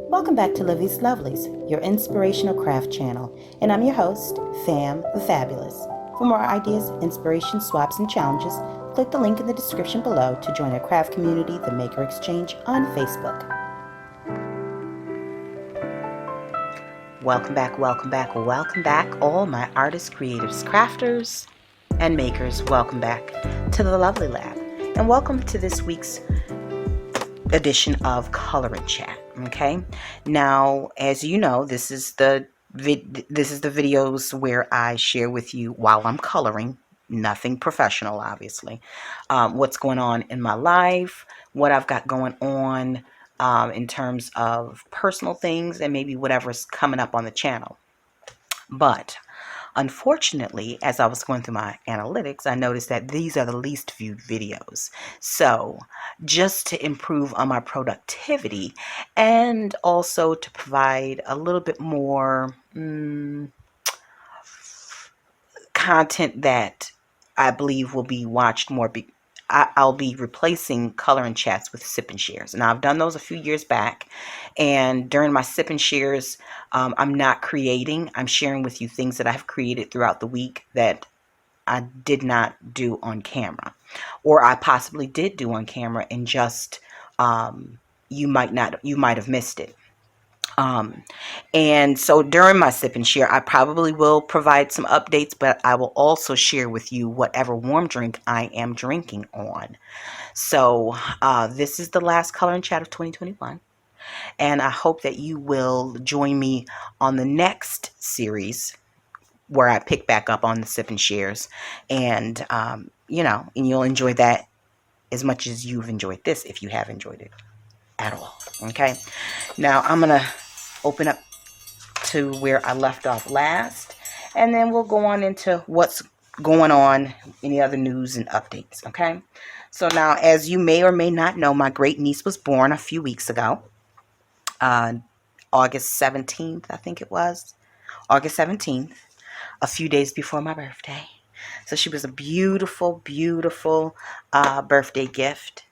Welcome back to Livie'S Lovelies, your inspirational craft channel, and I'm your host, Fam the Fabulous. For more ideas, inspiration, swaps, and challenges, click the link in the description below to join our craft community, the Maker Exchange, on Facebook. Welcome back, welcome back, welcome back, all my artists, creatives, crafters, and makers. Welcome back to the Lovely Lab, and welcome to this week's edition of Color and Chat. Okay, now as you know, this is the videos where I share with you while I'm coloring, nothing professional obviously, what's going on in my life, what I've got going on in terms of personal things, and maybe whatever's coming up on the channel. But unfortunately, as I was going through my analytics, I noticed that these are the least viewed videos. So just to improve on my productivity and also to provide a little bit more content that I believe will be watched more, I'll be replacing color and chats with sip and shares. Now, I've done those a few years back, and during my sip and shares, I'm not creating. I'm sharing with you things that I've created throughout the week that I did not do on camera, or I possibly did do on camera and just you might have missed it. And so during my sip and share, I probably will provide some updates, but I will also share with you whatever warm drink I am drinking on. So this is the last Color and Chat of 2021. And I hope that you will join me on the next series where I pick back up on the sip and shares. And, and you'll enjoy that as much as you've enjoyed this, if you have enjoyed it at all. Okay. Now I'm going to open up to where I left off last, and then we'll go on into what's going on, any other news and updates. Okay, so now, as you may or may not know, my great niece was born a few weeks ago, August 17th, I think it was August 17th, a few days before my birthday. So she was a beautiful, beautiful birthday gift.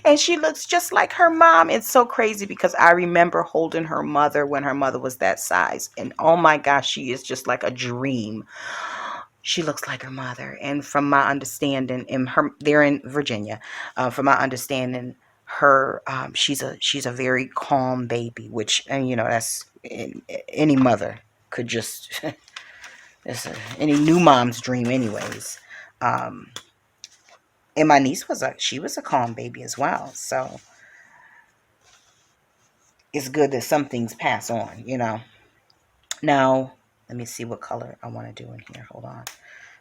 And she looks just like her mom. It's so crazy because I remember holding her mother when her mother was that size. And oh my gosh, she is just like a dream. She looks like her mother. And from my understanding, they're in Virginia. From my understanding, she's a very calm baby, which, and that's any mother could just, any new mom's dream anyways. And my niece she was a calm baby as well. So it's good that some things pass on. Now, let me see what color I want to do in here. Hold on. I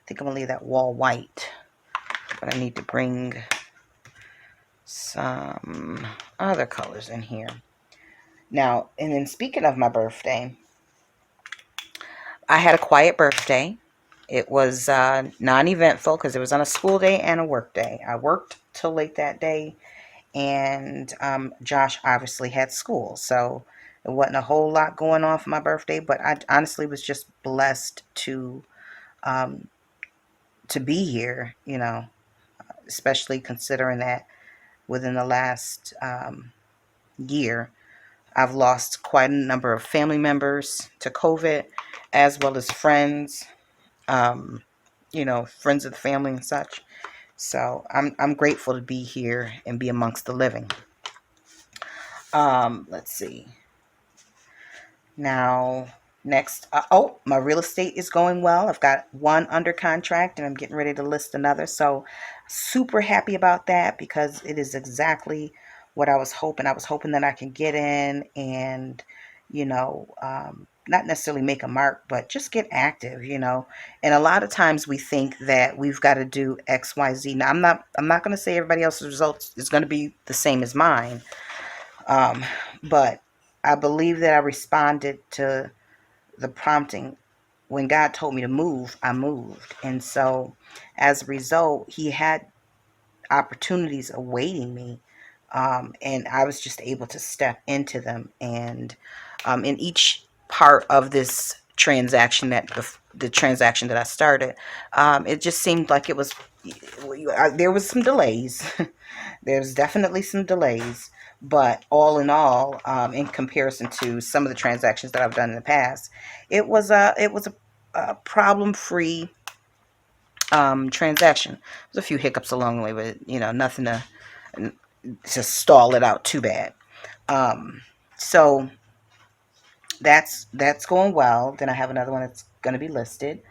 think I'm going to leave that wall white. But I need to bring some other colors in here. Now, and then speaking of my birthday, I had a quiet birthday. It was non-eventful because it was on a school day and a work day. I worked till late that day, and Josh obviously had school, so it wasn't a whole lot going on for my birthday, but I honestly was just blessed to be here, especially considering that within the last year, I've lost quite a number of family members to COVID, as well as friends, friends of the family and such. So I'm grateful to be here and be amongst the living. Let's see. Now, next, my real estate is going well. I've got one under contract and I'm getting ready to list another. So super happy about that because it is exactly what I was hoping. I was hoping that I can get in and, not necessarily make a mark, but just get active, And a lot of times we think that we've got to do X, Y, Z. Now, I'm not going to say everybody else's results is going to be the same as mine. But I believe that I responded to the prompting. When God told me to move, I moved. And so as a result, he had opportunities awaiting me. And I was just able to step into them. And in each part of this transaction the transaction that I started, it just seemed like it was there was some delays. There's definitely some delays, but all in all, in comparison to some of the transactions that I've done in the past, it was a problem-free transaction. There's a few hiccups along the way, but nothing to stall it out too bad. Um, so that's going well. Then I have another one that's going to be listed.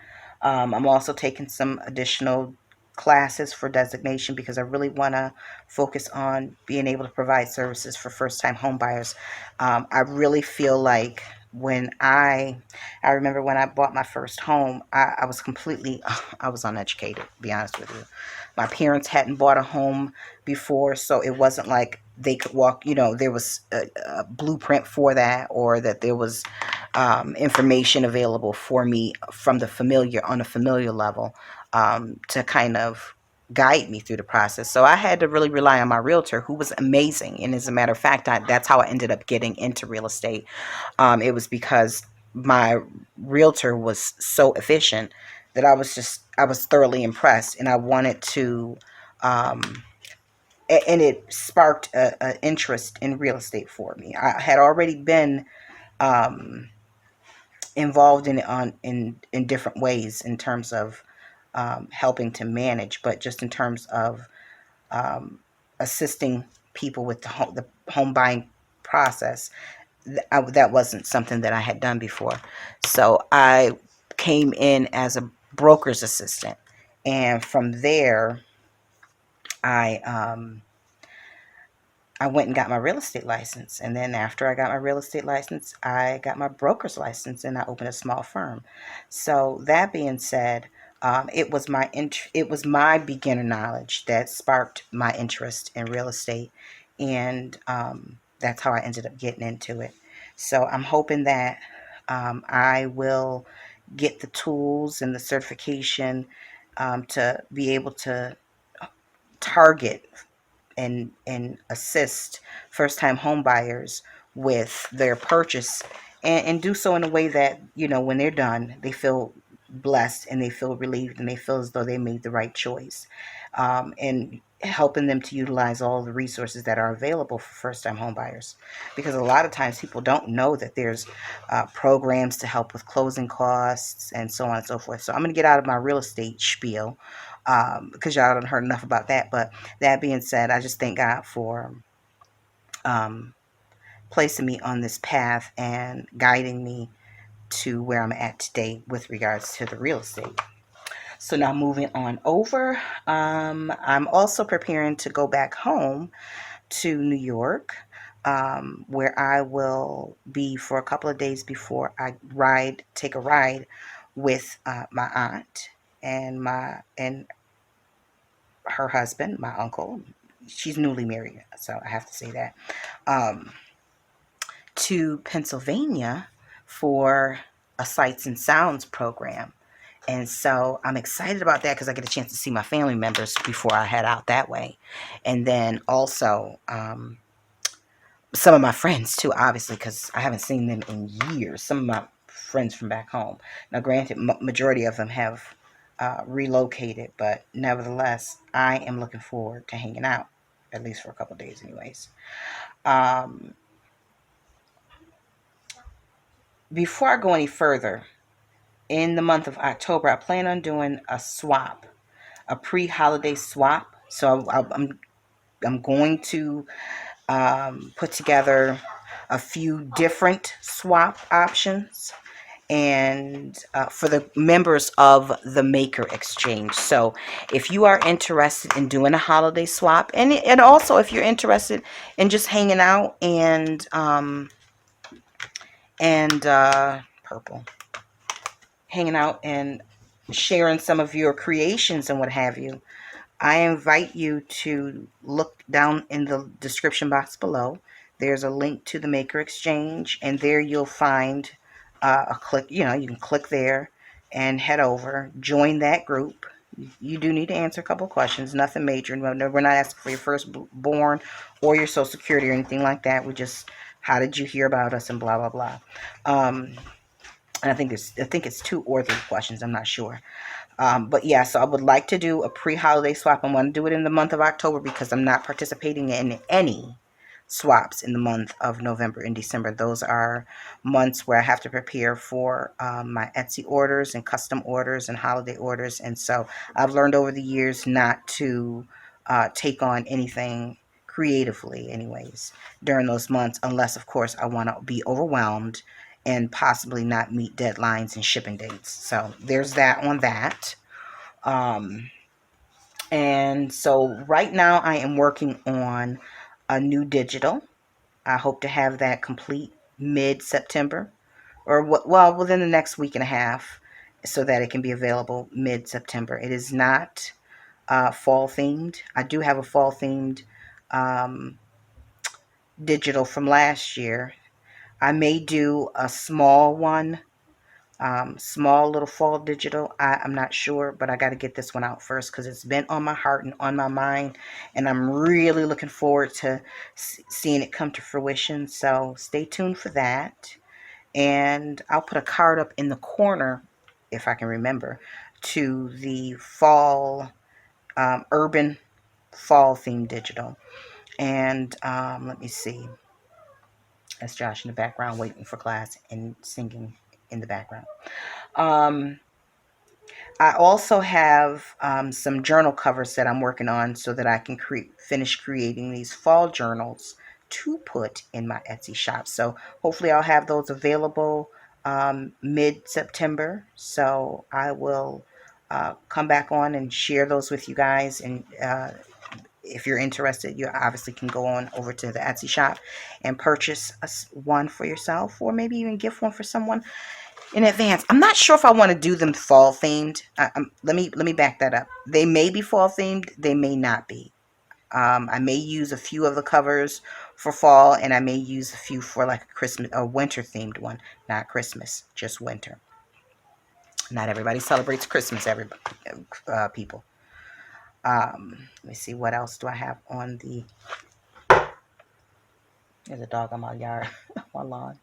I'm also taking some additional classes for designation because I really want to focus on being able to provide services for first-time home buyers. I really feel like I remember when I bought my first home, I was completely, I was uneducated, to be honest with you. My parents hadn't bought a home before, so it wasn't like they could walk, there was a blueprint for that, or that there was information available for me from the familiar on a familiar level, to kind of guide me through the process. So I had to really rely on my realtor, who was amazing. And as a matter of fact, that's how I ended up getting into real estate. It was because my realtor was so efficient that I was thoroughly impressed, and I wanted to, um, and it sparked a interest in real estate for me. I had already been um, involved in it in different ways in terms of helping to manage, but just in terms of um, assisting people with the home buying process, that wasn't something that I had done before. So I came in as a broker's assistant, and from there, I I went and got my real estate license. And then after I got my real estate license, I got my broker's license and I opened a small firm. So that being said, it was my beginner knowledge that sparked my interest in real estate, and that's how I ended up getting into it. So I'm hoping that I will get the tools and the certification to be able to target and assist first time home buyers with their purchase, and do so in a way that, when they're done, they feel blessed and they feel relieved and they feel as though they made the right choice, and helping them to utilize all the resources that are available for first time home buyers, because a lot of times people don't know that there's programs to help with closing costs and so on and so forth. So I'm going to get out of my real estate spiel, because y'all don't heard enough about that. But that being said, I just thank God for um, placing me on this path and guiding me to where I'm at today with regards to the real estate. So now moving on over, I'm also preparing to go back home to New York, where I will be for a couple of days before I take a ride with my aunt and her husband, my uncle. She's newly married, so I have to say that. Um, to Pennsylvania for a Sights and Sounds program. And so I'm excited about that because I get a chance to see my family members before I head out that way. And then also some of my friends too, obviously, because I haven't seen them in years. Some of my friends from back home. Now, granted, majority of them have relocated, but nevertheless, I am looking forward to hanging out, at least for a couple of days, anyways. Um, Before I go any further, in the month of October, I plan on doing a swap, a pre-holiday swap. So I'm going to put together a few different swap options, and for the members of the Maker Exchange. So if you are interested in doing a holiday swap, and also if you're interested in just hanging out and purple, hanging out and sharing some of your creations and what have you, I invite you to look down in the description box below. There's a link to the Maker Exchange, and there you'll find a click. You can click there and head over, join that group. You do need to answer a couple of questions, nothing major. We're not asking for your firstborn or your social security or anything like that. We just, how did you hear about us, and blah, blah, blah. And I think it's 2 or 3 questions. I'm not sure. But yeah, so I would like to do a pre-holiday swap. I'm going to do it in the month of October because I'm not participating in any swaps in the month of November and December. Those are months where I have to prepare for my Etsy orders and custom orders and holiday orders. And so I've learned over the years not to take on anything creatively, anyways, during those months, unless, of course, I want to be overwhelmed and possibly not meet deadlines and shipping dates. So there's that on that. Um, and so right now I am working on a new digital. I hope to have that complete mid-September or well, within the next week and a half so that it can be available mid-September. It is not fall themed. I do have a fall themed um, digital from last year. I may do a small one, small little fall digital. I'm not sure, but I got to get this one out first because it's been on my heart and on my mind, and I'm really looking forward to seeing it come to fruition. So stay tuned for that. And I'll put a card up in the corner, if I can remember, to the fall, urban fall theme digital. And let me see. That's Josh in the background waiting for class and singing in the background. Um, I also have some journal covers that I'm working on so that I can finish creating these fall journals to put in my Etsy shop. So hopefully I'll have those available mid-September. So I will come back on and share those with you guys. And if you're interested, you obviously can go on over to the Etsy shop and purchase one for yourself, or maybe even gift one for someone in advance. I'm not sure if I want to do them fall themed. Let me back that up. They may be fall themed. They may not be. I may use a few of the covers for fall, and I may use a few for like a Christmas or winter themed one. Not Christmas, just winter. Not everybody celebrates Christmas. Everybody, people. Let me see, what else do I have on the. There's a dog on my yard, my lawn.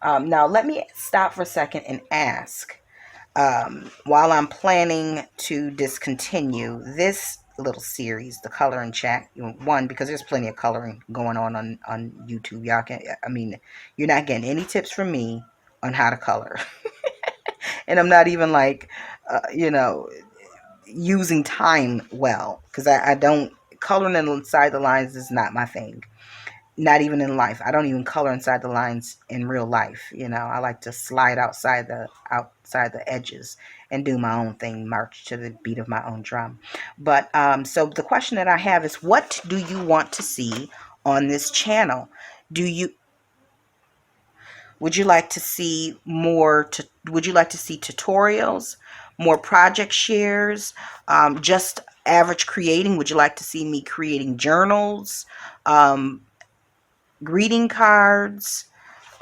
Now let me stop for a second and ask. While I'm planning to discontinue this little series, the coloring chat, one, because there's plenty of coloring going on YouTube. Y'all can, I mean, you're not getting any tips from me on how to color. And I'm not even like, using time well, because I don't, coloring inside the lines is not my thing. Not even in life. I don't even color inside the lines in real life. I like to slide outside the edges and do my own thing, march to the beat of my own drum. But so the question that I have is, what do you want to see on this channel? Do you Would you like to see would you like to see tutorials, more project shares, just average creating? Would you like to see me creating journals, greeting cards,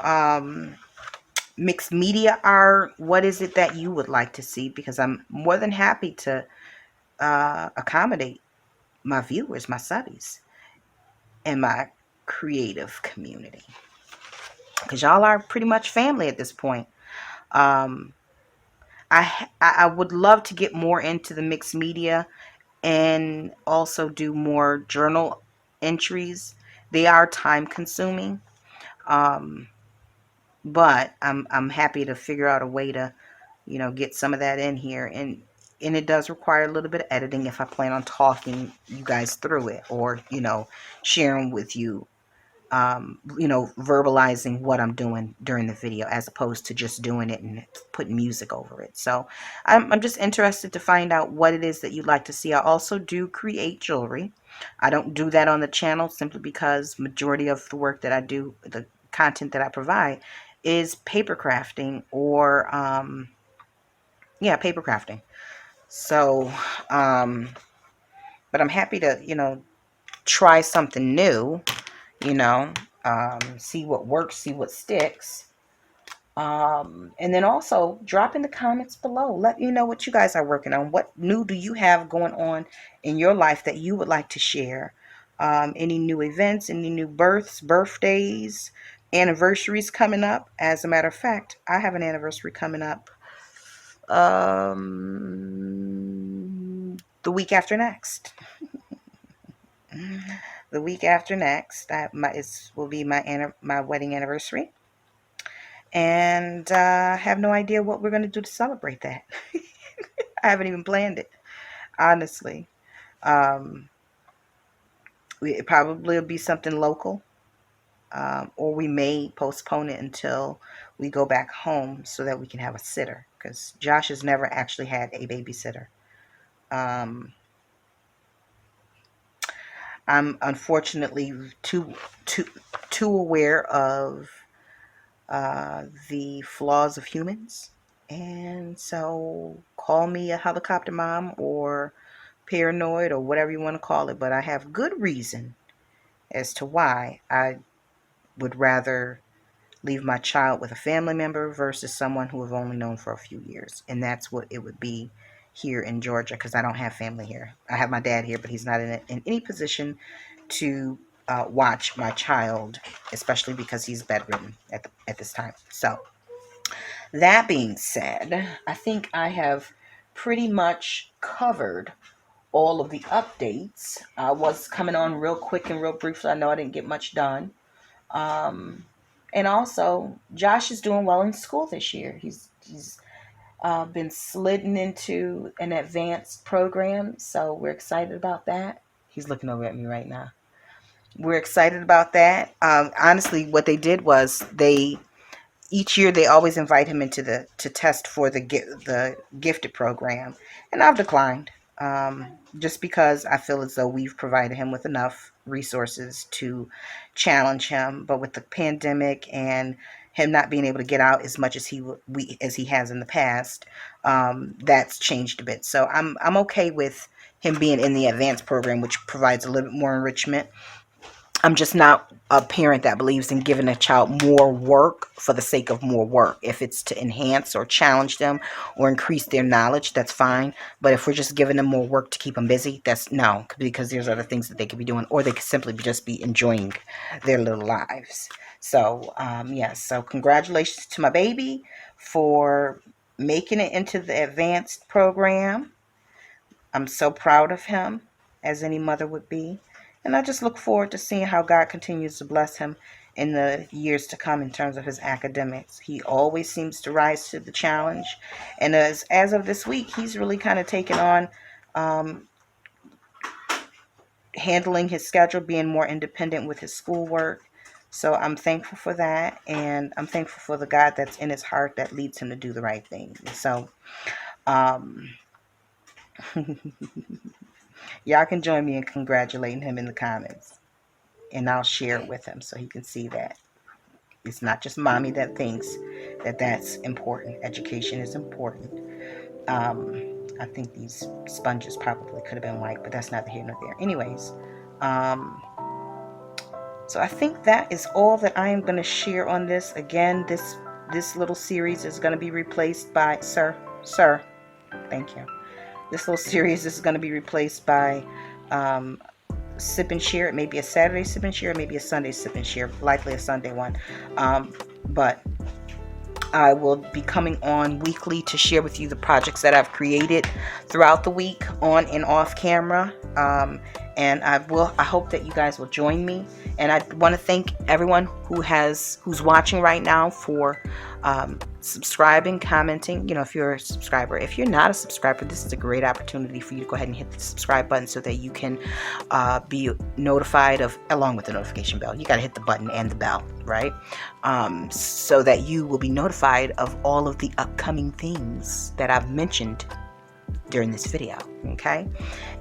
um, mixed media art? What is it that you would like to see? Because I'm more than happy to accommodate my viewers, my subbies, and my creative community. Because y'all are pretty much family at this point. Um, I would love to get more into the mixed media and also do more journal entries. They are time consuming. Um, but I'm happy to figure out a way to, get some of that in here, and it does require a little bit of editing if I plan on talking you guys through it, or sharing with you, verbalizing what I'm doing during the video, as opposed to just doing it and putting music over it. So I'm just interested to find out what it is that you'd like to see. I also do create jewelry. I don't do that on the channel simply because majority of the work that I do, the content that I provide, is paper crafting or paper crafting. So but I'm happy to try something new, you know see what works, see what sticks. And then also drop in the comments below. Let me know what you guys are working on. What new do you have going on in your life that you would like to share? Any new events, any new birthdays, anniversaries coming up. As a matter of fact, I have an anniversary coming up the week after next. The week after next, will be my wedding anniversary, and I have no idea what we're going to do to celebrate that. I haven't even planned it, honestly. Um, it probably will be something local, or we may postpone it until we go back home so that we can have a sitter, because Josh has never actually had a babysitter. I'm unfortunately too aware of the flaws of humans, and so call me a helicopter mom or paranoid or whatever you want to call it, but I have good reason as to why I would rather leave my child with a family member versus someone who I've only known for a few years. And that's what it would be here in Georgia, because I don't have family here. I have my dad here, but he's not in any position to watch my child, especially because he's bedridden at this time. So that being said, I think I have pretty much covered all of the updates. I was coming on real quick and real briefly. I know I didn't get much done. And also, Josh is doing well in school this year. He's been slidden into an advanced program, so we're excited about that. He's looking over at me right now. We're excited about that. Honestly, what they did was each year they always invite him to test for the gifted program, and I've declined, just because I feel as though we've provided him with enough resources to challenge him. But with the pandemic and him not being able to get out as much as he has in the past, that's changed a bit. So I'm okay with him being in the advanced program, which provides a little bit more enrichment. I'm just not a parent that believes in giving a child more work for the sake of more work. If it's to enhance or challenge them or increase their knowledge, that's fine. But if we're just giving them more work to keep them busy, that's no, because there's other things that they could be doing, or they could simply just be enjoying their little lives. So, yes. So congratulations to my baby for making it into the advanced program. I'm so proud of him, as any mother would be. And I just look forward to seeing how God continues to bless him in the years to come in terms of his academics. He always seems to rise to the challenge. And as of this week, he's really kind of taken on handling his schedule, being more independent with his schoolwork. So I'm thankful for that. And I'm thankful for the God that's in his heart that leads him to do the right thing. So, y'all can join me in congratulating him in the comments, and I'll share it with him so he can see that it's not just mommy that thinks that that's important. Education is important. I think these sponges probably could have been white, but that's neither here nor there. Anyways, so I think that is all that I am going to share on this. Again, this little series is going to be replaced by sir. Thank you. This little series is going to be replaced by Sip and Share. It may be a Saturday Sip and Share, maybe a Sunday Sip and Share, likely a Sunday one. But I will be coming on weekly to share with you the projects that I've created throughout the week, on and off camera. And I hope that you guys will join me. And I want to thank everyone who's watching right now for subscribing, commenting. If you're a subscriber. If you're not a subscriber, this is a great opportunity for you to go ahead and hit the subscribe button so that you can be notified along with the notification bell. You got to hit the button and the bell, right? So that you will be notified of all of the upcoming things that I've mentioned during this video. Okay,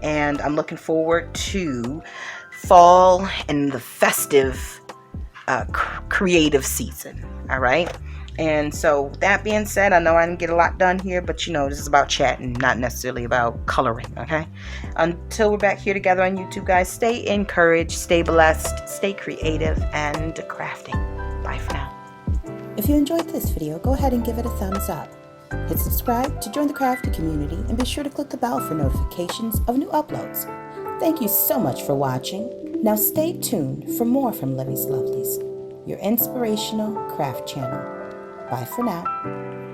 and I'm looking forward to fall and the festive creative season. All right, and so that being said, I know I didn't get a lot done here, but this is about chatting, not necessarily about coloring. Okay, until we're back here together on YouTube, guys, stay encouraged, stay blessed, stay creative, and crafting. Bye for now. If you enjoyed this video, go ahead and give it a thumbs up. Hit subscribe to join the crafting community, and be sure to click the bell for notifications of new uploads. Thank you so much for watching. Now stay tuned for more from Livie'S Lovelies. your inspirational craft channel. Bye for now.